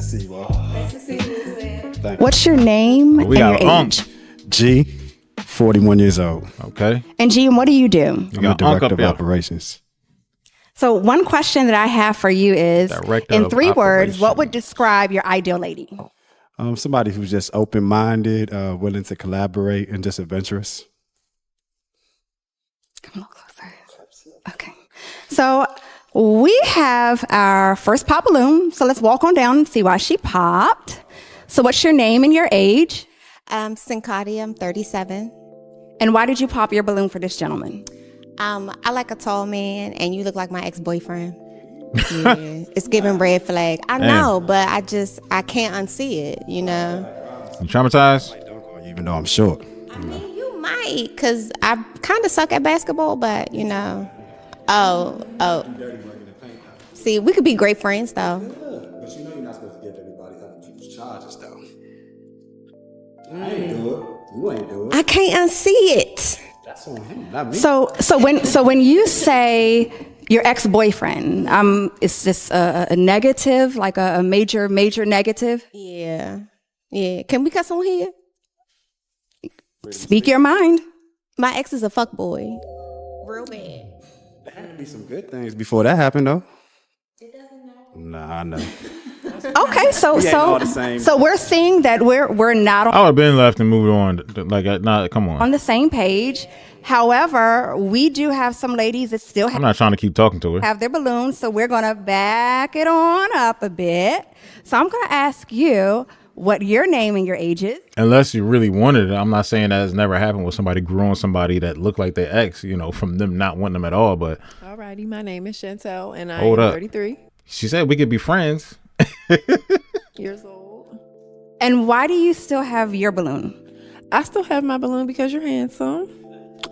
See you all. Nice to see you. Thank you. What's your name and your age? G, 41 years old. Okay. And G, what do you do? I'm a director of operations. So one question that I have for you is, Director in of 3 words, what operations. would describe your ideal lady? Somebody who's just open-minded, willing to collaborate, and just adventurous. Come a little closer. Okay. So we have our first pop balloon. So let's walk on down and see why she popped. So what's your name and your age? Sincati, I'm 37. And why did you pop your balloon for this gentleman? I like a tall man, and you look like my ex-boyfriend. Yeah, it's giving red flag. I know, but I can't unsee it, you know. You traumatized? Even though I'm short. I mean, you might, because I kind of suck at basketball, but, you know. Oh. See, we could be great friends, though. But you know you're not supposed to give everybody other people's charges, though. I ain't do it. You ain't do it. I can't unsee it. That's on him, not me. So when you say your ex-boyfriend, is this a negative, like a major negative? Yeah. Can we cuss on here? Speak your mind. My ex is a fuckboy. Real bad. There had to be some good things before that happened, though. It doesn't matter. Nah, I know. Okay, so we're seeing that we're not I would have been left and moved on. Like, come on. on the same page. However, we do have some ladies that still I'm not trying to keep talking to her. have their balloons, so we're going to back it on up a bit. So I'm going to ask you what your name and your age is. Unless you really wanted it. I'm not saying that has never happened with somebody grew on somebody that looked like their ex, you know, from them not wanting them at all. But Alrighty, my name is Chantel, and Hold I'm up. 33 she said we could be friends. years old. And why do you still have your balloon? I still have my balloon because you're handsome.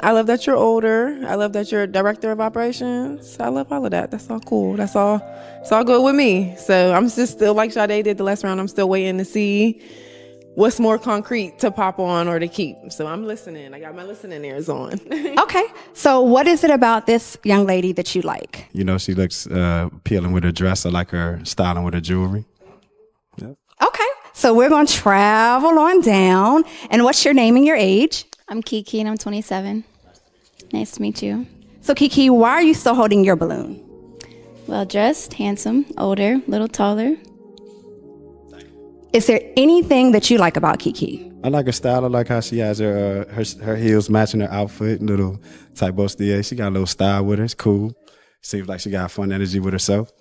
I love that you're older. I love that you're a director of operations. I love all of that. That's all cool. It's all good with me. So I'm just still like Sade did the last round. I'm still waiting to see what's more concrete to pop on or to keep. So I'm listening. I got my listening ears on. Okay. So what is it about this young lady that you like? You know, she looks appealing with her dress. I like her styling with her jewelry. Yep. Okay. So we're going to travel on down. And what's your name and your age? I'm Kiki and I'm 27. Nice to meet you. So Kiki, why are you still holding your balloon? Well dressed, handsome, older, little taller. Is there anything that you like about Kiki? I like her style. I like how she has her heels matching her outfit. Little type bustier. She got a little style with her. It's cool. Seems like she got fun energy with herself.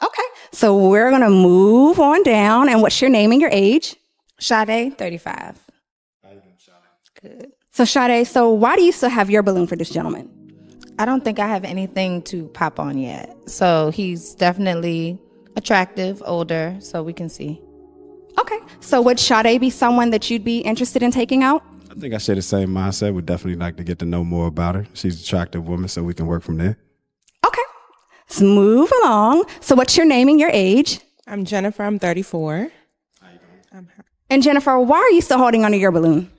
Okay. So we're going to move on down. And what's your name and your age? Sade, 35. Good. So Sade, so why do you still have your balloon for this gentleman? I don't think I have anything to pop on yet. So he's definitely attractive, older, so we can see. Okay. So would Sade be someone that you'd be interested in taking out? I think I share the same mindset. Would definitely like to get to know more about her. She's an attractive woman, so we can work from there. Okay. Let's move along. So what's your name and your age? I'm Jennifer. I'm 34. And Jennifer, why are you still holding onto your balloon?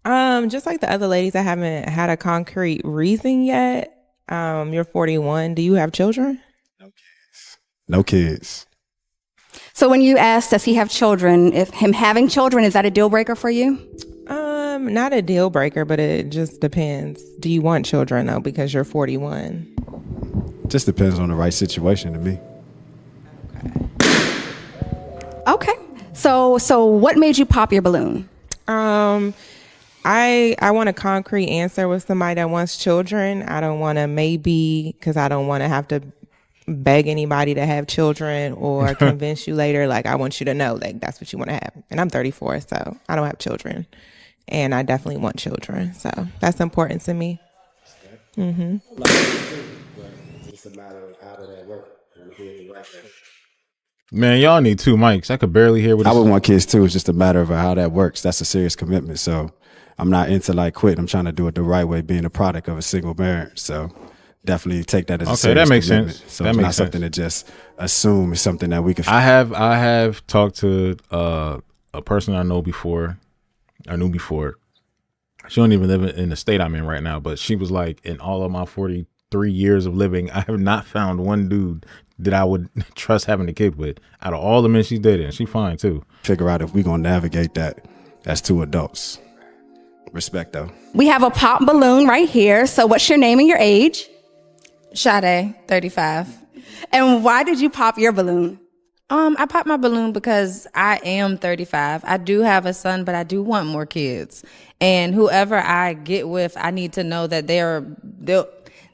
Just like the other ladies, I haven't had a concrete reason yet. You're 41. Do you have children? No kids. So when you asked, does he have children? If him having children, is that a deal breaker for you? Not a deal breaker, but it just depends. Do you want children though? Because you're 41. Just depends on the right situation to me. Okay. So what made you pop your balloon? I want a concrete answer with somebody that wants children. I don't want to maybe, because I don't want to have to beg anybody to have children or convince you later. Like, I want you to know, like, that's what you want to have. And I'm 34, so I don't have children. And I definitely want children. So that's important to me. Mm-hmm. It's a matter of how did that work. Man, y'all need 2 mics. I could barely hear what I would want kids too. It's just a matter of how that works. That's a serious commitment. So I'm not into like quitting. I'm trying to do it the right way, being a product of a single marriage. So definitely take that as a serious that makes commitment. sense. So That it's makes not something sense. to just assume. It's something that we can. I have talked to a person I knew before. She don't even live in the state I'm in right now, but she was like, in all of my 43 years of living, I have not found one dude that I would trust having a kid with. Out of all the men she's dated, and she fine too. Figure out if we gonna navigate that as two adults. Respect though. We have a pop balloon right here. So what's your name and your age? Sade, 35. And why did you pop your balloon? I popped my balloon because I am 35. I do have a son, but I do want more kids. And whoever I get with, I need to know that they're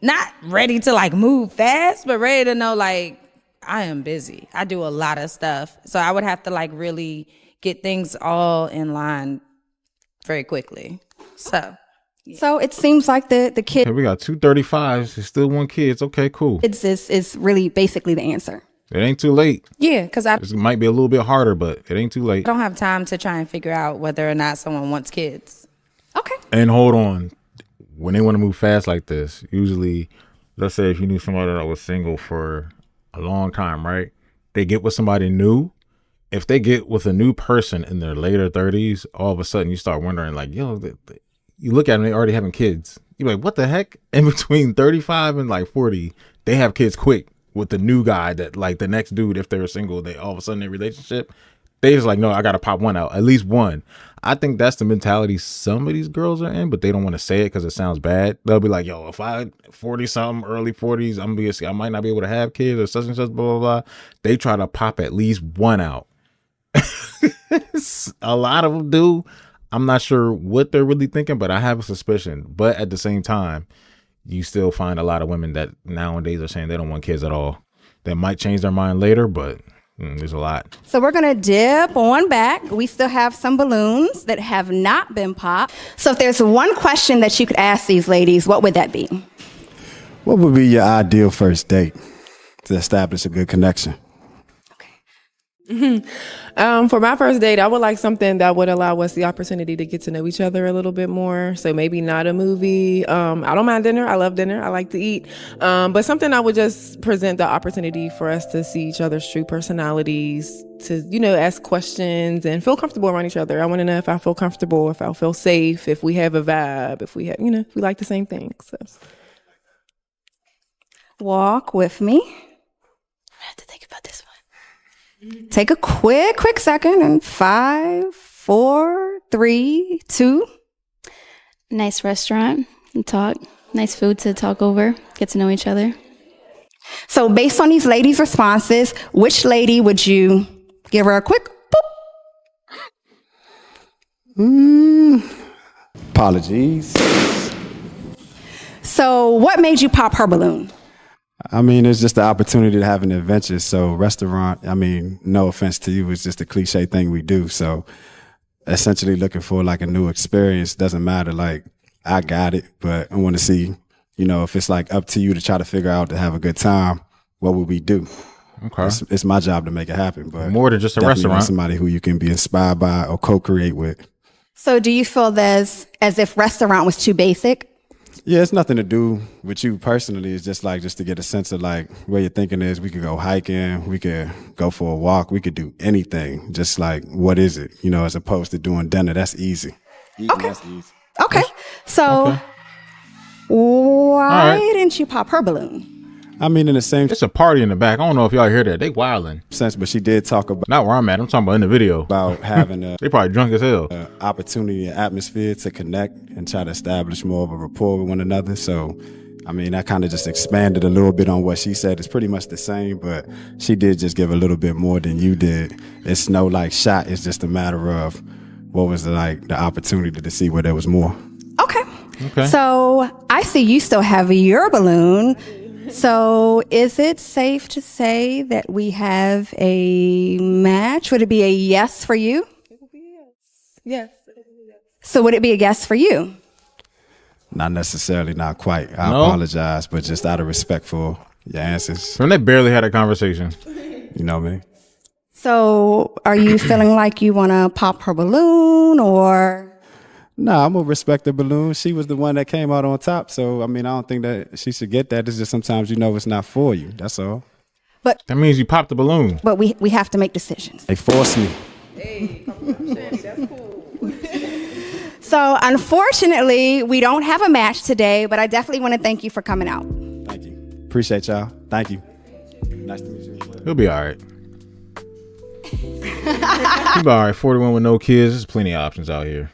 not ready to like move fast, but ready to know like I am busy. I do a lot of stuff. So I would have to like really get things all in line very quickly. So it seems like the kid Okay, we got 2 35s. They still want kids. Okay, cool. is really basically the answer. It ain't too late. yeah, because I It might be a little bit harder, but it ain't too late. don't have time to try and figure out whether or not someone wants kids. Okay. And hold on, when they want to move fast like this, usually, let's say if you knew somebody that was single for a long time, right? They get with somebody new. If they get with a new person in their later 30s, all of a sudden you start wondering, like, yo, you look at them, they already having kids. You're like, what the heck? In between 35 and like 40, they have kids quick with the new guy that like the next dude, if they're single, they all of a sudden their relationship, they just like, no, I got to pop one out, at least one. I think that's the mentality some of these girls are in, but they don't want to say it because it sounds bad. They'll be like, yo, if I 40 something, early 40s, I might not be able to have kids or such and such, blah, blah, blah. They try to pop at least one out. A lot of them do. I'm not sure what they're really thinking, but I have a suspicion. But at the same time, you still find a lot of women that nowadays are saying they don't want kids at all. They might change their mind later, but there's a lot. So we're going to dip on back. We still have some balloons that have not been popped. So if there's one question that you could ask these ladies, what would that be? What would be your ideal first date to establish a good connection? For my first date, I would like something that would allow us the opportunity to get to know each other a little bit more. So maybe not a movie. I don't mind dinner. I love dinner. I like to eat. But something that would just present the opportunity for us to see each other's true personalities, to, ask questions and feel comfortable around each other. I want to know if I feel comfortable, if I feel safe, if we have a vibe, if we have, if we like the same things. So. Walk with me. I have to think about this one. Take a quick second. And 5, 4, 3, 2. Nice restaurant and talk. Nice food to talk over. Get to know each other. So based on these ladies' responses, which lady would you give her a quick boop? Apologies. So what made you pop her balloon? I mean, it's just the opportunity to have an adventure. So restaurant, I mean, no offense to you, it's just a cliche thing we do. So essentially looking for like a new experience. Doesn't matter. Like, I got it, but I want to see, if it's like up to you to try to figure out to have a good time, what would we do? Okay. It's my job to make it happen. But more than just a definitely restaurant. Somebody who you can be inspired by or co-create with. So do you feel as if restaurant was too basic? Yeah, it's nothing to do with you personally. It's just to get a sense of like where your thinking is. We could go hiking, we could go for a walk, we could do anything. Just like, what is it? As opposed to doing dinner. That's easy. Okay. That's easy. Okay. So Okay. why right. didn't you pop her balloon? I mean, in the same It's a party in the back. I don't know if y'all hear that. They wilding. sense, but she did talk Not where I'm at. I'm talking about in the video. about having a They probably drunk as hell. opportunity and atmosphere to connect and try to establish more of a rapport with one another. So, I mean, that kind of just expanded a little bit on what she said. It's pretty much the same, but she did just give a little bit more than you did. It's no like shot. It's just a matter of what was the opportunity to see where there was more. Okay. Okay. So I see you still have your balloon. So is it safe to say that we have a match? Would it be a yes for you? Yes. So would it be a yes for you? Not necessarily, not quite. I No? apologize, but just out of respect for your answers, When they barely had a conversation. you know me. So are you feeling like you want to pop her balloon or? Nah, I'm gonna respect the balloon. She was the one that came out on top, so I mean, I don't think that she should get that. It's just sometimes it's not for you. That's all. But That means you popped the balloon. we have to make decisions. They forced me. So unfortunately, we don't have a match today, but I definitely want to thank you for coming out. Thank you. Appreciate y'all. Thank you. Nice to meet you. He'll be all right. He'll be all right. 41 with no kids. There's plenty of options out here.